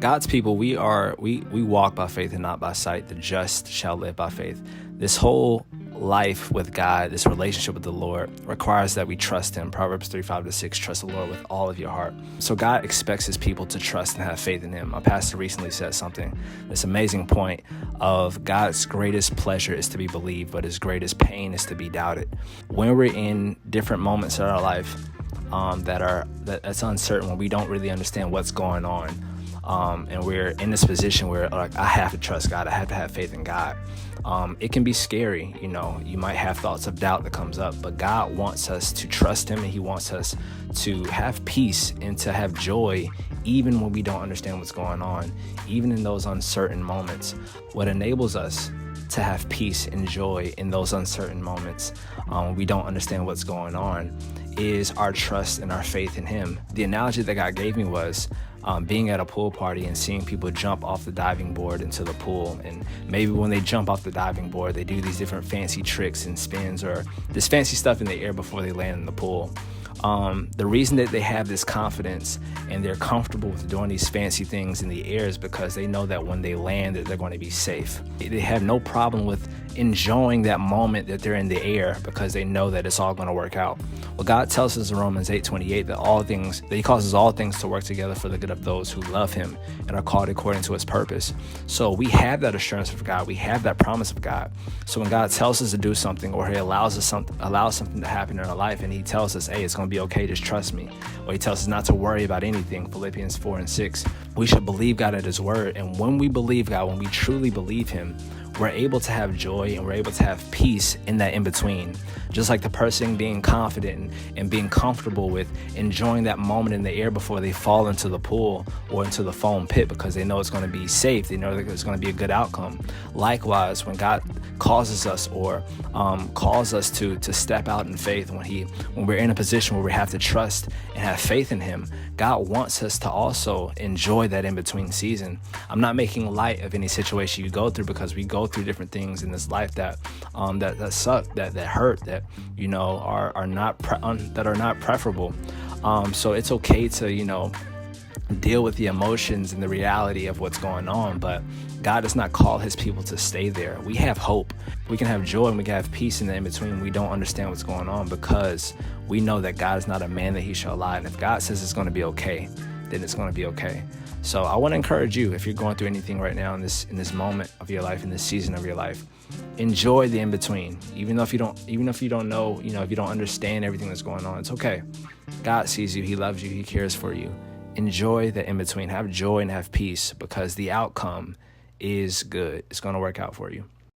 God's people, we walk by faith and not by sight. The just shall live by faith. This whole life with God, this relationship with the Lord, requires that we trust him. Proverbs 3:5-6, trust the Lord with all of your heart. So God expects his people to trust and have faith in him. My pastor recently said something, this amazing point of God's greatest pleasure is to be believed, but his greatest pain is to be doubted. When we're in different moments in our life that's uncertain, when we don't really understand what's going on, and we're in this position where like, I have to trust God, I have to have faith in God. It can be scary, you might have thoughts of doubt that comes up, but God wants us to trust him, and he wants us to have peace and to have joy even when we don't understand what's going on, even in those uncertain moments. What enables us to have peace and joy in those uncertain moments when we don't understand what's going on is our trust and our faith in him. The analogy that God gave me was being at a pool party and seeing people jump off the diving board into the pool. And maybe when they jump off the diving board, they do these different fancy tricks and spins or this fancy stuff in the air before they land in the pool. The reason that they have this confidence and they're comfortable with doing these fancy things in the air is because they know that when they land, that they're going to be safe. They have no problem with enjoying that moment that they're in the air because they know that it's all going to work out. Well, God tells us in Romans 8:28 that he causes all things to work together for the good of those who love him and are called according to his purpose. So we have that assurance of God. We have that promise of God. So when God tells us to do something, or he allows something to happen in our life, and he tells us, hey, it's going to be okay, just trust me. Or he tells us not to worry about anything, Philippians 4:6. We should believe God at his word. And when we believe God, when we truly believe him, we're able to have joy and we're able to have peace in that in-between. Just like the person being confident and being comfortable with enjoying that moment in the air before they fall into the pool or into the foam pit because they know it's going to be safe. They know that it's going to be a good outcome. Likewise, when God causes us or calls us to step out in faith, when we're in a position where we have to trust and have faith in him, God wants us to also enjoy that in-between season. I'm not making light of any situation you go through, because we go through different things in this life that suck, that hurt, that are not preferable. So it's okay to deal with the emotions and the reality of what's going on, but God does not call his people to stay there. We have hope. We can have joy and we can have peace in the in-between. We don't understand what's going on because we know that God is not a man that he shall lie. And if God says it's going to be okay, then it's going to be okay. So I want to encourage you, if you're going through anything right now in this moment of your life, in this season of your life, enjoy the in-between. Even if you don't know, if you don't understand everything that's going on, it's okay. God sees you. He loves you. He cares for you. Enjoy the in-between. Have joy and have peace, because the outcome is good. It's going to work out for you.